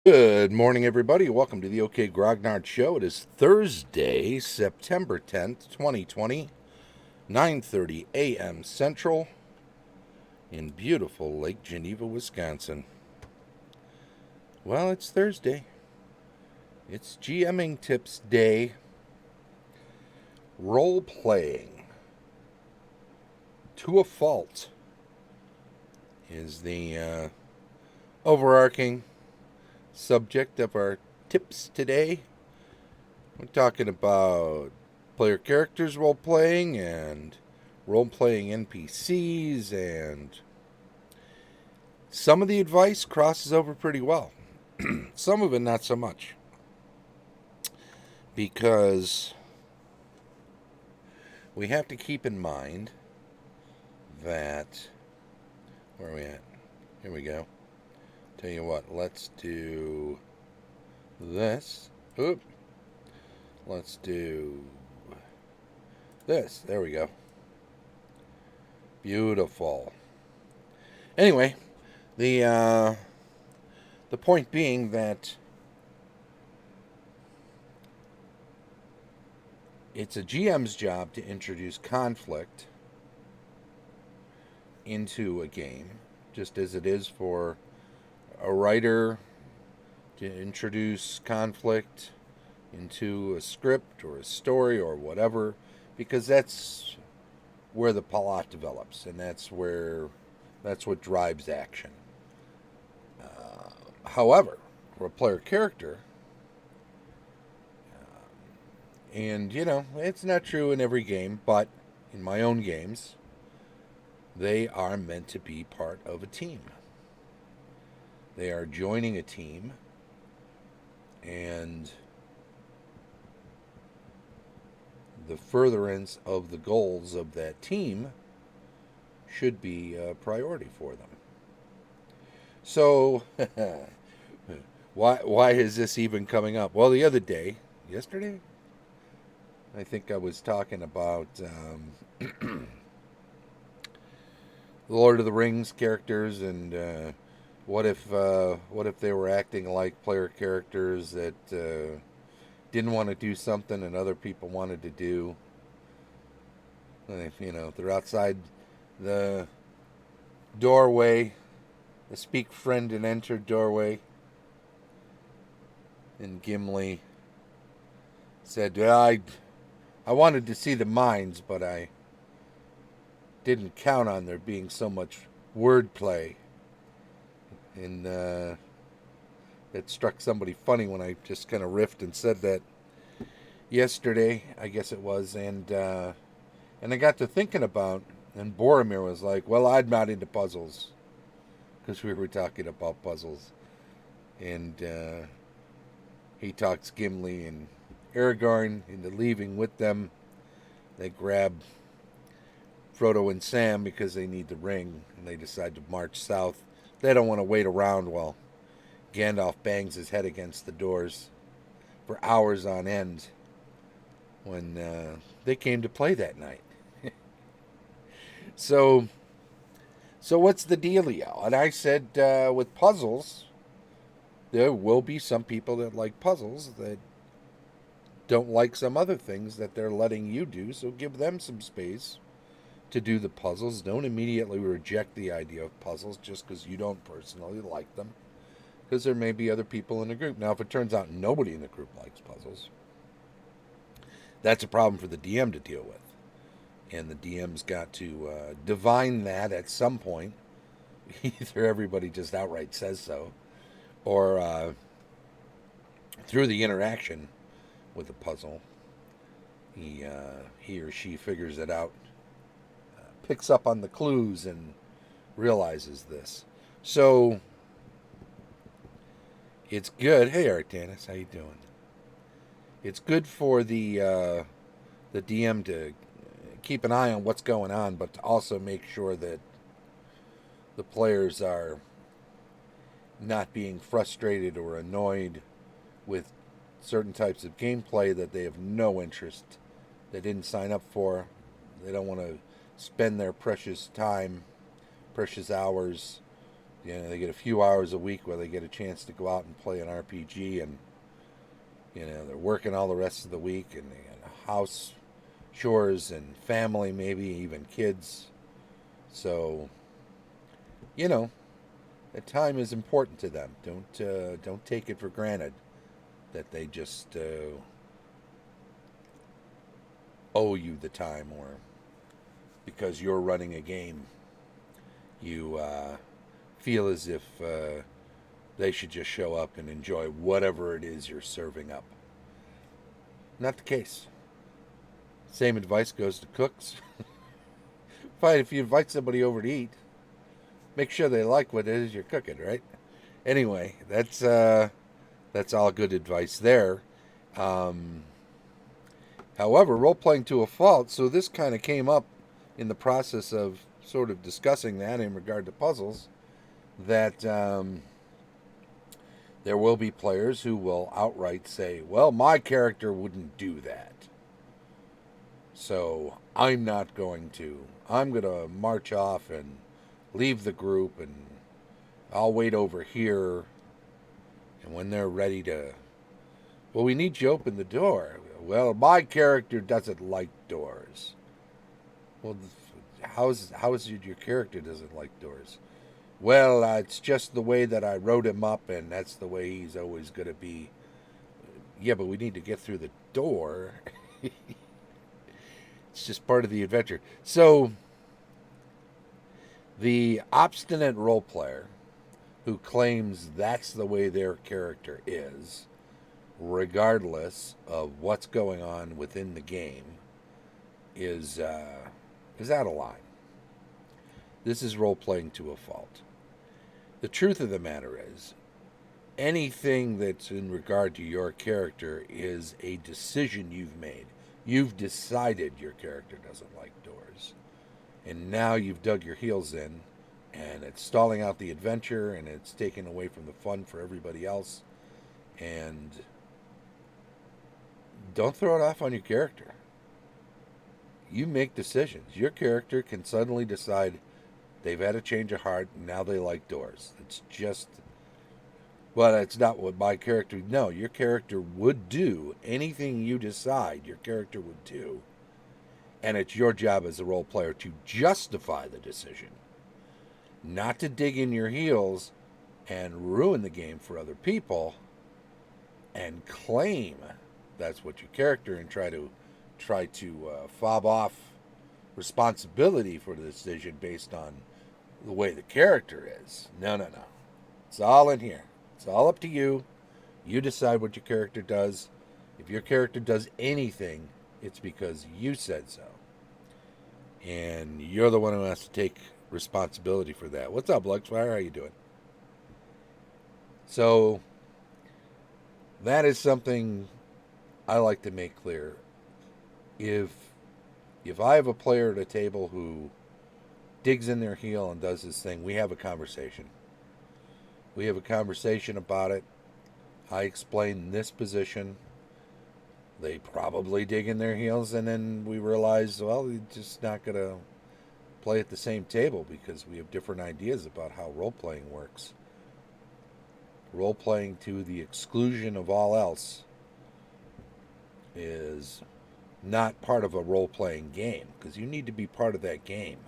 Good morning, everybody. Welcome to the OK Grognard Show. It is Thursday, September 10th, 2020, 9:30 a.m. Central in beautiful Lake Geneva, Wisconsin. Well, it's Thursday. It's GMing Tips Day. Role playing to a fault is the overarching subject of our tips today. We're talking about player characters role playing and role playing NPCs, and some of the advice crosses over pretty well. Some of it not so much. Because we have to keep in mind that. Where are we at? Here we go. Tell you what, let's do this. Oop. Let's do this. There we go. Beautiful. Anyway, the point being that it's a GM's job to introduce conflict into a game, just as it is for a writer to introduce conflict into a script or a story or whatever, because that's where the plot develops, and that's what drives action. However, for a player character, and it's not true in every game, but in my own games, they are meant to be part of a team. They are joining a team, and the furtherance of the goals of that team should be a priority for them. So, why is this even coming up? Well, the other day, yesterday, I think I was talking about the Lord of the Rings characters, and what if they were acting like player characters that didn't want to do something and other people wanted to do. And if they're outside the doorway, the speak friend and enter doorway, and Gimli said, I wanted to see the mines, but I didn't count on there being so much wordplay. And it struck somebody funny when I just kind of riffed and said that yesterday, I guess it was, and I got to thinking about, and Boromir was like, "Well, I'm not into puzzles," because we were talking about puzzles, and he talks Gimli and Aragorn into leaving with them. They grab Frodo and Sam because they need the ring, and they decide to march south. They don't want to wait around while Gandalf bangs his head against the doors for hours on end when they came to play that night. So, what's the dealio? And I said with puzzles, there will be some people that like puzzles that don't like some other things that they're letting you do. So give them some space to do the puzzles. Don't immediately reject the idea of puzzles just because you don't personally like them, because there may be other people in the group. Now, if it turns out nobody in the group likes puzzles, that's a problem for the DM to deal with. And the DM's got to divine that at some point. Either everybody just outright says so, or through the interaction with the puzzle, he or she figures it out, picks up on the clues, and realizes this. So it's good. Hey, Artanis, how you doing? It's good for the DM to keep an eye on what's going on, but to also make sure that the players are not being frustrated or annoyed with certain types of gameplay that they have no interest, they didn't sign up for. They don't want to spend their precious time, precious hours You know, they get a few hours a week where they get a chance to go out and play an RPG, and you know they're working all the rest of the week, and they got house chores and family, maybe even kids. So, you know, that time is important to them. Don't take it for granted that they just owe you the time, or because you're running a game, you feel as if they should just show up and enjoy whatever it is you're serving up. Not the case. Same advice goes to cooks. Fine, if you invite somebody over to eat, make sure they like what it is you're cooking, right? Anyway, that's all good advice there. Um, However, role playing to a fault. So this kind of came up in the process of sort of discussing that in regard to puzzles. That there will be players who will outright say, "Well, my character wouldn't do that, so I'm not going to. I'm going to march off and leave the group, and I'll wait over here. And when they're ready to, well, we need you to open the door. Well, my character doesn't like doors. Well, how is it your character doesn't like doors? Well, it's just the way that I wrote him up, and that's the way he's always going to be. Yeah, but we need to get through the door. It's just part of the adventure. So, the obstinate role player who claims that's the way their character is, regardless of what's going on within the game, is out of line. This is role playing to a fault. The truth of the matter is, anything that's in regard to your character is a decision you've made. You've decided your character doesn't like doors. And now you've dug your heels in, and it's stalling out the adventure, and it's taking away from the fun for everybody else. And don't throw it off on your character. You make decisions. Your character can suddenly decide they've had a change of heart, and now they like doors. It's just, well, it's not what my character, no, your character would do anything you decide your character would do. And it's your job as a role player to justify the decision, not to dig in your heels and ruin the game for other people and claim that's what your character, and try to fob off responsibility for the decision based on the way the character is. No, no, no. It's all in here. It's all up to you. You decide what your character does. If your character does anything, it's because you said so. And you're the one who has to take responsibility for that. What's up, Luxfire? How you doing? So that is something I like to make clear. If I have a player at a table who digs in their heel and does this thing, we have a conversation. We have a conversation about it. I explain this position. They probably dig in their heels, and then we realize, well, we're just not going to play at the same table because we have different ideas about how role-playing works. Role-playing to the exclusion of all else is not part of a role-playing game, because you need to be part of that game.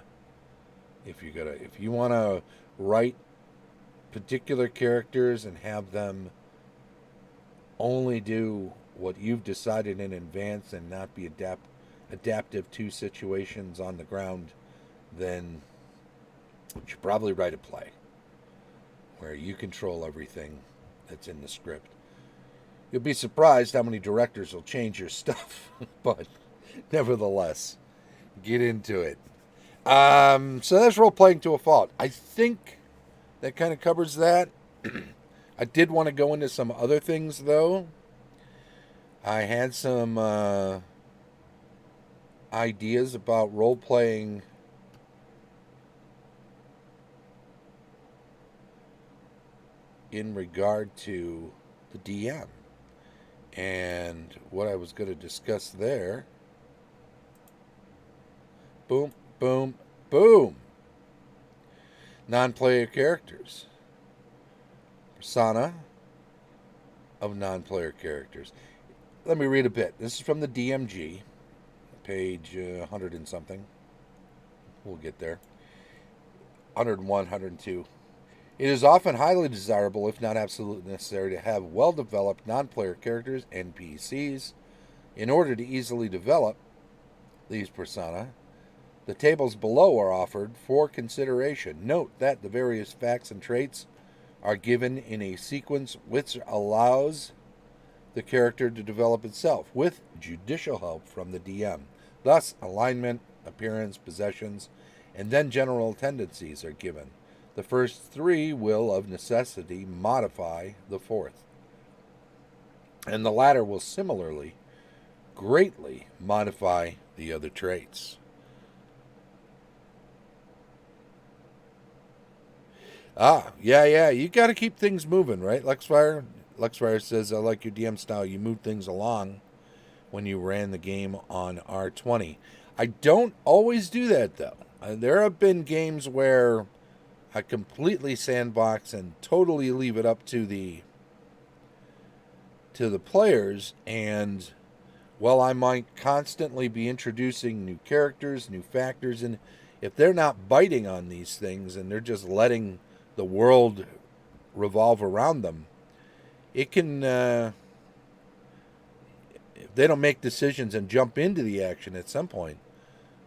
If you want to write particular characters and have them only do what you've decided in advance and not be adaptive to situations on the ground, then you should probably write a play where you control everything that's in the script. You'll be surprised how many directors will change your stuff, but nevertheless, get into it. So that's role playing to a fault. I think that kind of covers that. I did want to go into some other things, though. I had some ideas about role playing in regard to the DM. And what I was going to discuss there. Boom, boom, boom. Non-player characters. persona of non-player characters. Let me read a bit. This is from the DMG, page 100 and something. We'll get there. 101, 102. It is often highly desirable, if not absolutely necessary, to have well-developed non-player characters, NPCs, in order to easily develop these persona. The tables below are offered for consideration. Note that the various facts and traits are given in a sequence which allows the character to develop itself, with judicial help from the DM. Thus, alignment, appearance, possessions, and then general tendencies are given. The first three will, of necessity, modify the fourth, and the latter will similarly greatly modify the other traits. Yeah, you got to keep things moving, right? Luxfire says, I like your DM style. You move things along when you ran the game on R20. I don't always do that, though. There have been games where I completely sandbox and totally leave it up to the players, and well, I might constantly be introducing new characters, new factors, and if they're not biting on these things and they're just letting the world revolve around them, it can, if they don't make decisions and jump into the action at some point,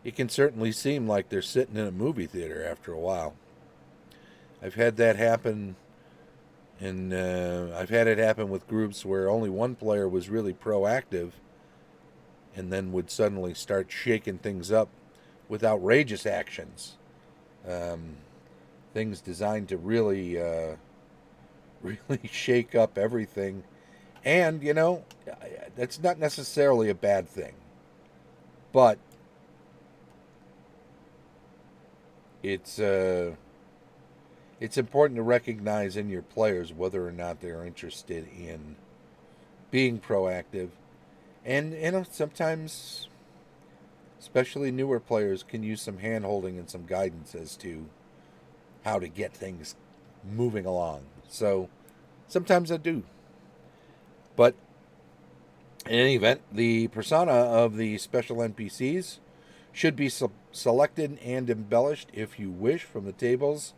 it can certainly seem like they're sitting in a movie theater after a while. I've had that happen, and I've had it happen with groups where only one player was really proactive and then would suddenly start shaking things up with outrageous actions. Things designed to really, really shake up everything. And, that's not necessarily a bad thing. But it's important to recognize in your players whether or not they're interested in being proactive. And, sometimes, especially newer players, can use some hand-holding and some guidance as to how to get things moving along. So, sometimes I do. But, in any event, the persona of the special NPCs should be selected and embellished if you wish from the tables,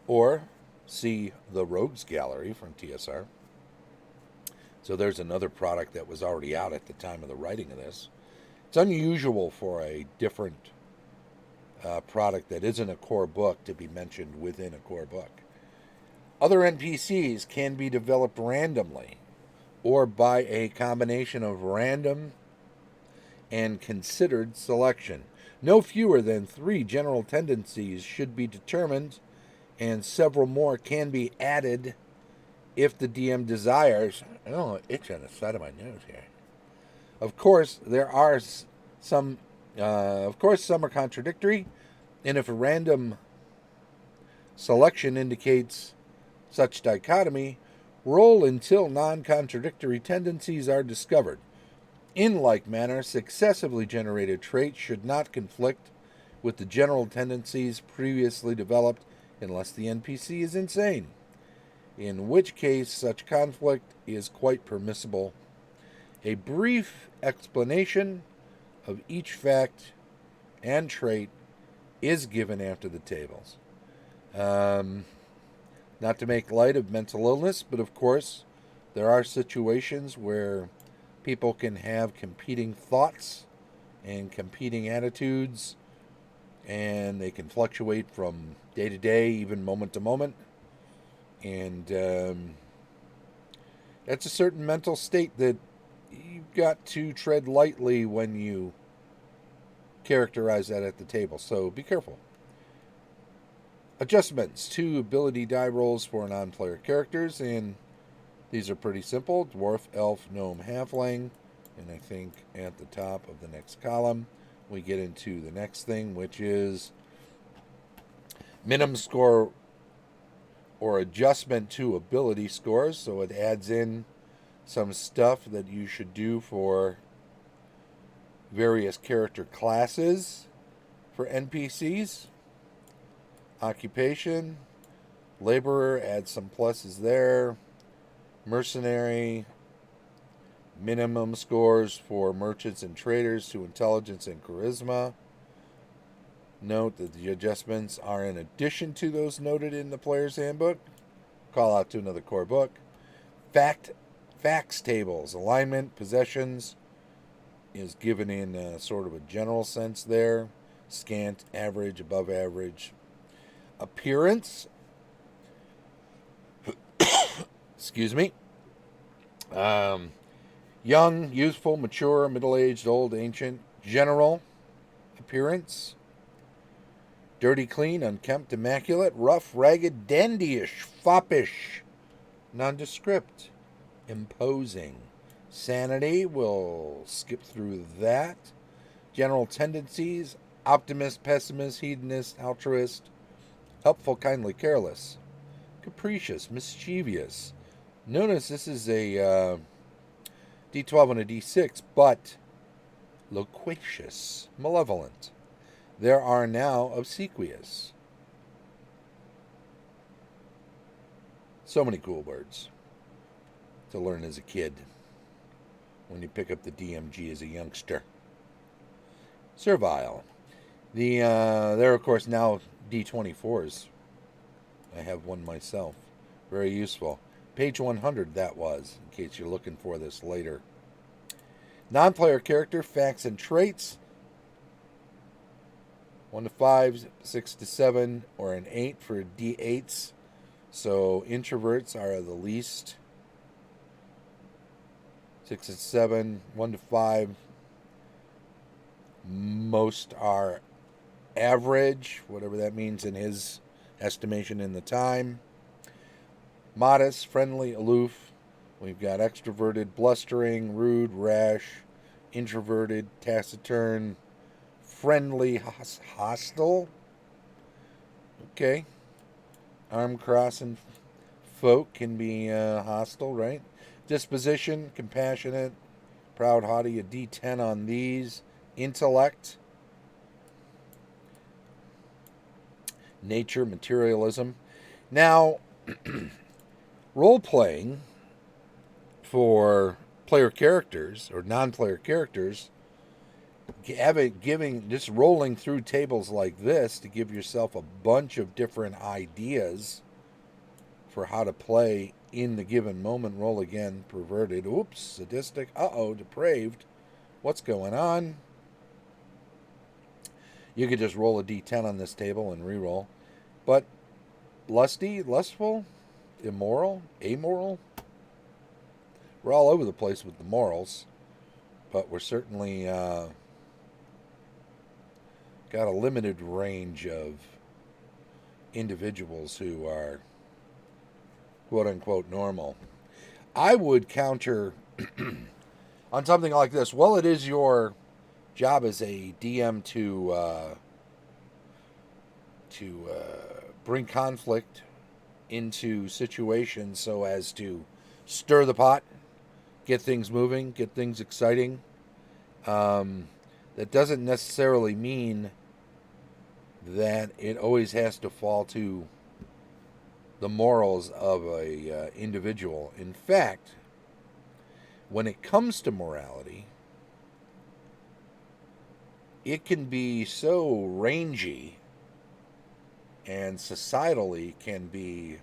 or see the Rogues Gallery from TSR. So there's another product that was already out at the time of the writing of this. It's unusual for a different product that isn't a core book to be mentioned within a core book. Other NPCs can be developed randomly or by a combination of random and considered selection. No fewer than 3 general tendencies should be determined, and several more can be added if the DM desires. Oh, itch on the side of my nose here. Of course, some are contradictory, and if a random selection indicates such dichotomy, roll until non-contradictory tendencies are discovered. In like manner, successively generated traits should not conflict with the general tendencies previously developed unless the NPC is insane, in which case such conflict is quite permissible. A brief explanation of each fact and trait is given after the tables. Not to make light of mental illness, but of course there are situations where people can have competing thoughts and competing attitudes, and they can fluctuate from day to day, even moment to moment. And that's a certain mental state that you've got to tread lightly when you characterize that at the table. So be careful. Adjustments to ability die rolls for non-player characters, and these are pretty simple. Dwarf, elf, gnome, halfling. And I think at the top of the next column, we get into the next thing, which is minimum score or adjustment to ability scores. So it adds in some stuff that you should do for various character classes for NPCs. Occupation, Laborer, add some pluses there. Mercenary, minimum scores for merchants and traders to intelligence and charisma. Note that the adjustments are in addition to those noted in the player's handbook. Call out to another core book. Facts tables, alignment, possessions is given in sort of a general sense there. Scant, average, above average. Appearance, excuse me. Young, youthful, mature, middle-aged, old, ancient. General appearance. Dirty, clean, unkempt, immaculate, rough, ragged, dandyish, foppish, nondescript, imposing. Sanity, we'll skip through that. General tendencies, optimist, pessimist, hedonist, altruist, helpful, kindly, careless, capricious, mischievous. Notice this is a D12 and a D6, but loquacious, malevolent. There are now obsequious. So many cool words to learn as a kid when you pick up the DMG as a youngster. Servile. There are, of course, now D24s. I have one myself. Very useful. Page 100, that was, in case you're looking for this later. Non-player character, facts and traits. 1 to 5, 6 to 7, or an 8 for D8s. So introverts are the least. 6 and 7, 1 to 5. Most are average, whatever that means in his estimation in the time. Modest, friendly, aloof. We've got extroverted, blustering, rude, rash, introverted, taciturn, friendly, hostile. Okay. Arm-crossing folk can be hostile, right? Disposition, compassionate, proud, haughty, a D10 on these. Intellect. Nature, materialism. Now, role-playing for player characters or non-player characters, just rolling through tables like this to give yourself a bunch of different ideas for how to play in the given moment. Roll again, perverted, oops, sadistic, depraved, what's going on? You could just roll a d10 on this table and re-roll. But lusty, lustful, immoral, amoral, we're all over the place with the morals, but we're certainly got a limited range of individuals who are quote-unquote normal. I would counter on something like this. Well, it is your job as a DM to bring conflict into situations so as to stir the pot, get things moving, get things exciting. That doesn't necessarily mean that it always has to fall to the morals of a individual. In fact, when it comes to morality, it can be so rangy and societally can be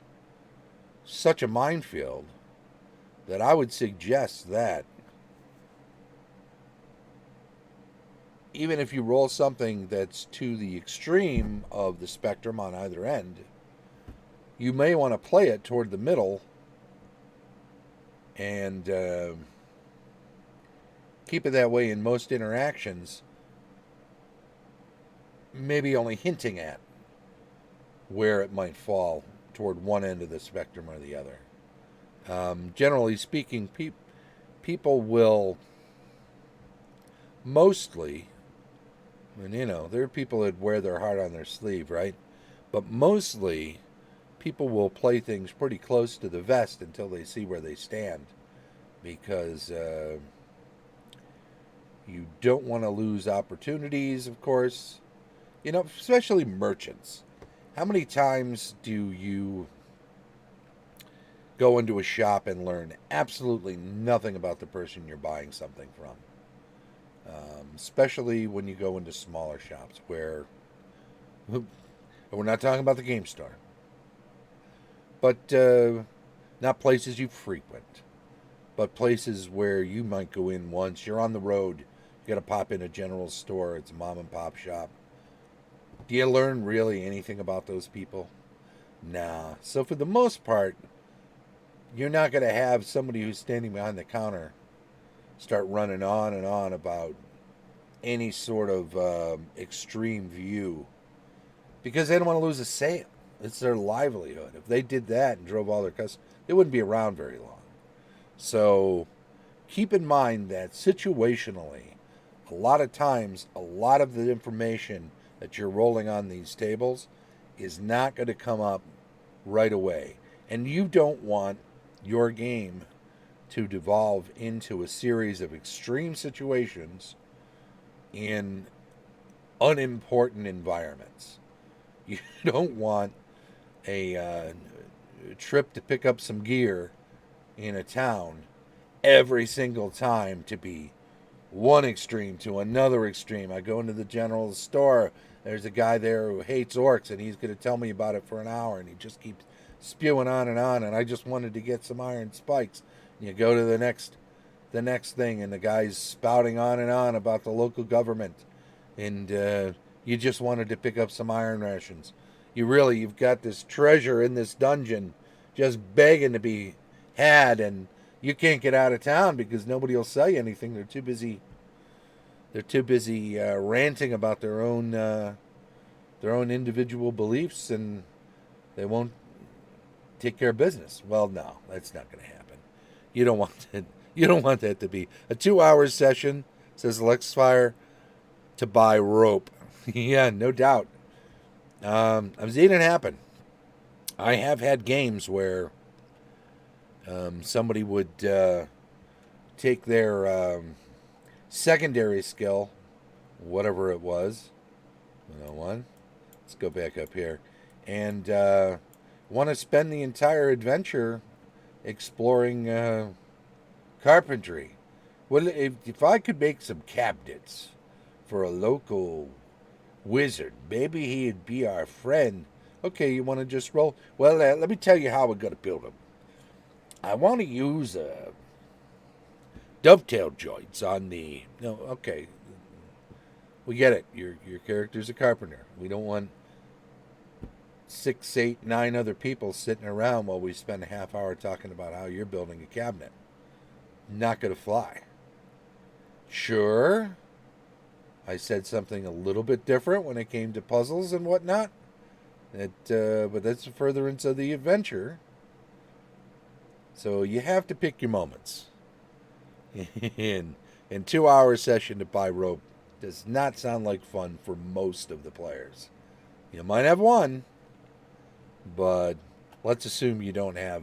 such a minefield that I would suggest that even if you roll something that's to the extreme of the spectrum on either end, you may want to play it toward the middle and keep it that way in most interactions, maybe only hinting at where it might fall toward one end of the spectrum or the other. Generally speaking, people will mostly, and there are people that wear their heart on their sleeve, right? But mostly, people will play things pretty close to the vest until they see where they stand, because you don't want to lose opportunities, of course. Especially merchants. How many times do you go into a shop and learn absolutely nothing about the person you're buying something from. Especially when you go into smaller shops where we're not talking about the game store, but not places you frequent, but places where you might go in once. You're on the road, you got to pop in a general store, it's a mom and pop shop. Do you learn really anything about those people? Nah. So for the most part, you're not going to have somebody who's standing behind the counter start running on and on about any sort of extreme view because they don't want to lose a sale. It's their livelihood. If they did that and drove all their customers, they wouldn't be around very long. So keep in mind that situationally, a lot of times, a lot of the information that you're rolling on these tables is not going to come up right away. And you don't want your game to devolve into a series of extreme situations in unimportant environments. You don't want a trip to pick up some gear in a town every single time to be one extreme to another extreme. I go into the general store. There's a guy there who hates orcs, and he's going to tell me about it for an hour, and he just keeps spewing on, and I just wanted to get some iron spikes. And you go to the next thing, and the guy's spouting on and on about the local government, and you just wanted to pick up some iron rations. You've got this treasure in this dungeon just begging to be had, and you can't get out of town because nobody will sell you anything. They're too busy. They're too busy ranting about their own individual beliefs, and they won't take care of business. Well, no, that's not going to happen. You don't want that. You don't want that to be a 2-hour session. Says Alexfire to buy rope. Yeah, no doubt. I've seen it happen. I have had games where somebody would take their secondary skill, whatever it was. 101. Let's go back up here. And want to spend the entire adventure exploring carpentry. Well, if I could make some cabinets for a local wizard, maybe he'd be our friend. Okay, you want to just roll? Well, let me tell you how we're going to build them. I want to use dovetail joints on the... No, okay. We get it. Your character's a carpenter. We don't want 6, 8, 9 other people sitting around while we spend a half hour talking about how you're building a cabinet. Not going to fly. Sure, I said something a little bit different when it came to puzzles and whatnot. But that's a furtherance of the adventure. So you have to pick your moments. In 2-hour session to buy rope does not sound like fun for most of the players. You might have one, but let's assume you don't have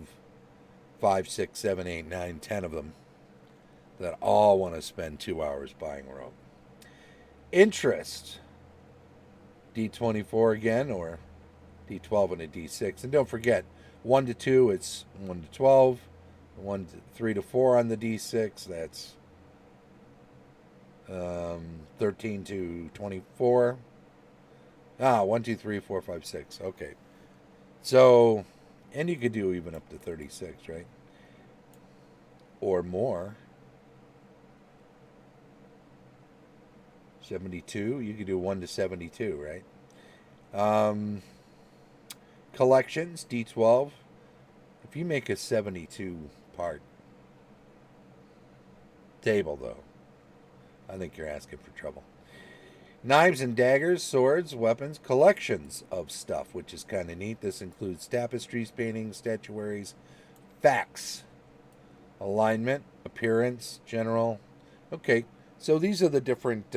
5, 6, 7, 8, 9, 10 of them that all want to spend 2 hours buying rope. Interest. D24 again, or D12 and a D6. And don't forget, 1 to 2, it's 1 to 12. 1 to 3 to 4 on the D6, that's 13 to 24. 1, 2, 3, 4, 5, 6. Okay. So, and you could do even up to 36, right? Or more. 72. You could do 1 to 72, right? Collections, D12. If you make a 72 part table, though, I think you're asking for trouble. Knives and daggers, swords, weapons, collections of stuff, which is kind of neat. This includes tapestries, paintings, statuaries, facts, alignment, appearance, general. Okay, so these are the different...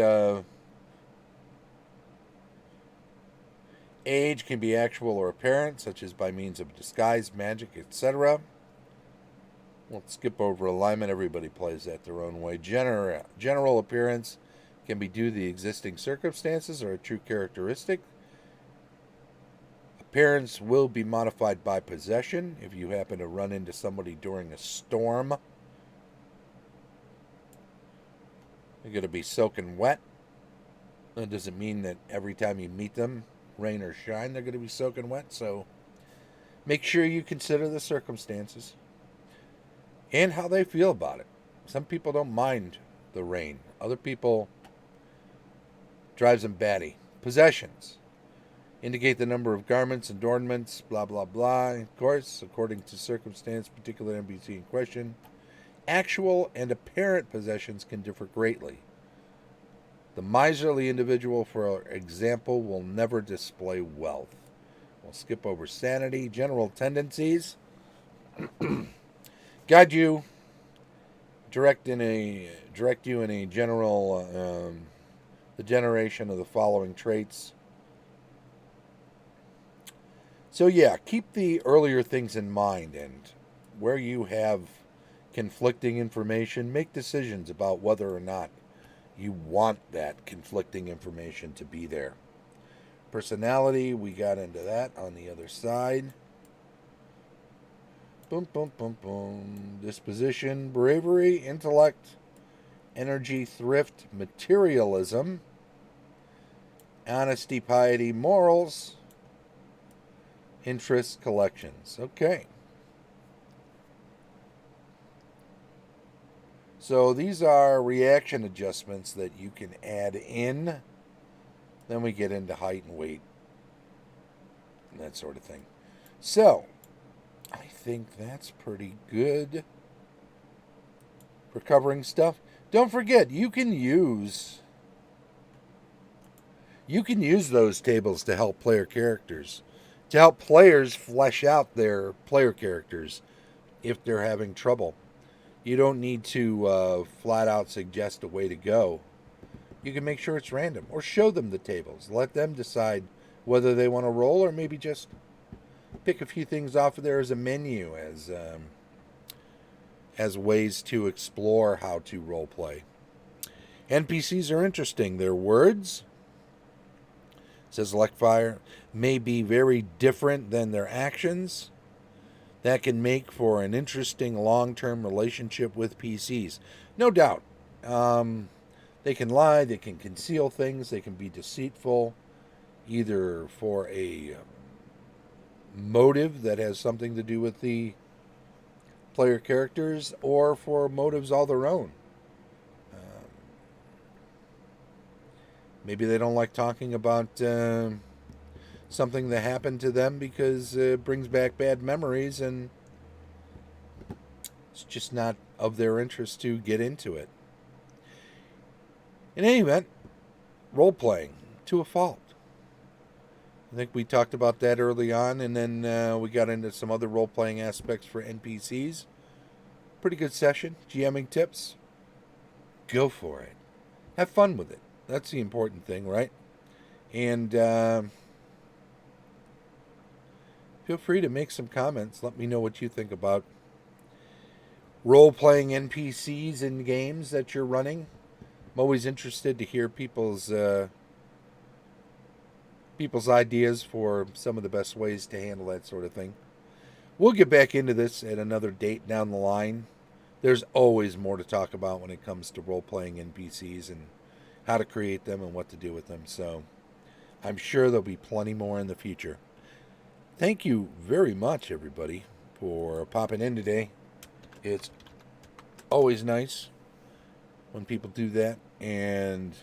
age can be actual or apparent, such as by means of disguise, magic, etc. We'll skip over alignment. Everybody plays that their own way. General appearance can be due to the existing circumstances or a true characteristic. Appearance will be modified by possession. If you happen to run into somebody during a storm, they're going to be soaking wet. That doesn't mean that every time you meet them, rain or shine, they're going to be soaking wet. So make sure you consider the circumstances and how they feel about it. Some people don't mind the rain. Other people drives them batty. Possessions indicate the number of garments, adornments, blah, blah, blah. Of course, according to circumstance, particular NPC in question. Actual and apparent possessions can differ greatly. The miserly individual, for example, will never display wealth. We'll skip over sanity, general tendencies. Guide you, direct you in a general, the generation of the following traits. So yeah, keep the earlier things in mind, and where you have conflicting information, make decisions about whether or not you want that conflicting information to be there. Personality, we got into that on the other side. Boom, boom, boom, boom. Disposition, bravery, intellect, energy, thrift, materialism, honesty, piety, morals, interests, collections. Okay. So these are reaction adjustments that you can add in. Then we get into height and weight and that sort of thing. So I think that's pretty good for covering stuff. Don't forget, you can use those tables to help player characters, to help players flesh out their player characters if they're having trouble. You don't need to flat out suggest a way to go. You can make sure it's random, or show them the tables. Let them decide whether they want to roll, or maybe just pick a few things off of there as a menu, as ways to explore how to role play. NPCs are interesting. Their words, says Electfire, may be very different than their actions. That can make for an interesting long-term relationship with PCs. No doubt. They can lie, they can conceal things, they can be deceitful, either for a motive that has something to do with the player characters, or for motives all their own. Maybe they don't like talking about something that happened to them because it brings back bad memories, and it's just not of their interest to get into it. In any event, role-playing to a fault. I think we talked about that early on, and then we got into some other role-playing aspects for NPCs. Pretty good session. GMing tips. Go for it. Have fun with it. That's the important thing, right? And feel free to make some comments. Let me know what you think about role-playing NPCs in games that you're running. I'm always interested to hear people's ideas for some of the best ways to handle that sort of thing. We'll get back into this at another date down the line. There's always more to talk about when it comes to role-playing NPCs and how to create them and what to do with them. So I'm sure there'll be plenty more in the future. Thank you very much, everybody, for popping in today. It's always nice when people do that. And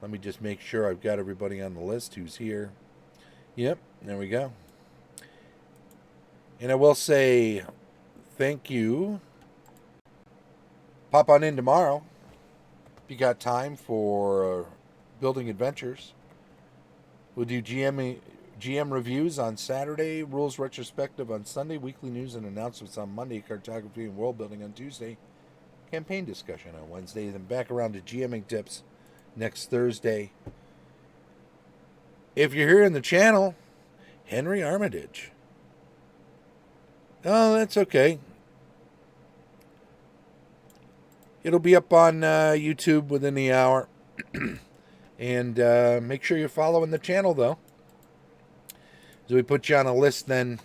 let me just make sure I've got everybody on the list who's here. Yep, there we go. And I will say thank you. Pop on in tomorrow if you got time for building adventures. We'll do GM reviews on Saturday, rules retrospective on Sunday, weekly news and announcements on Monday, cartography and world building on Tuesday, campaign discussion on Wednesday, then back around to GMing tips next Thursday. If you're here in the channel, Henry Armitage. Oh, that's okay. It'll be up on YouTube within the hour. And make sure you're following the channel, though. So we put you on a list then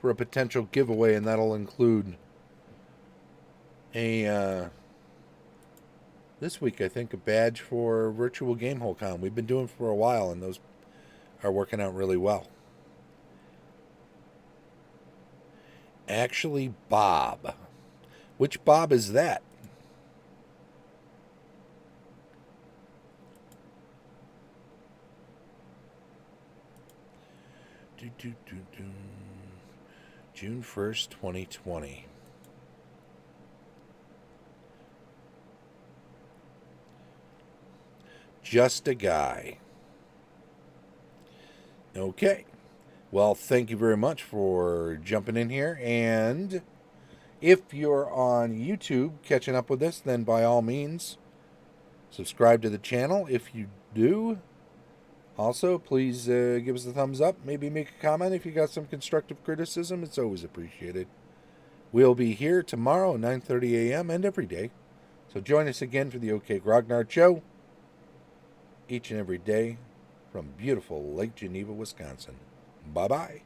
for a potential giveaway, and that'll include a this week, I think, a badge for Virtual Gamehole Con. We've been doing for a while, and those are working out really well. Actually, Bob. Which Bob is that? June 1st, 2020. Just a guy. Okay. Well, thank you very much for jumping in here. And if you're on YouTube catching up with this, then by all means, subscribe to the channel. If you do, also, please give us a thumbs up. Maybe make a comment if you got some constructive criticism. It's always appreciated. We'll be here tomorrow at 9:30 a.m. and every day. So join us again for the OK Grognard Show each and every day from beautiful Lake Geneva, Wisconsin. Bye-bye.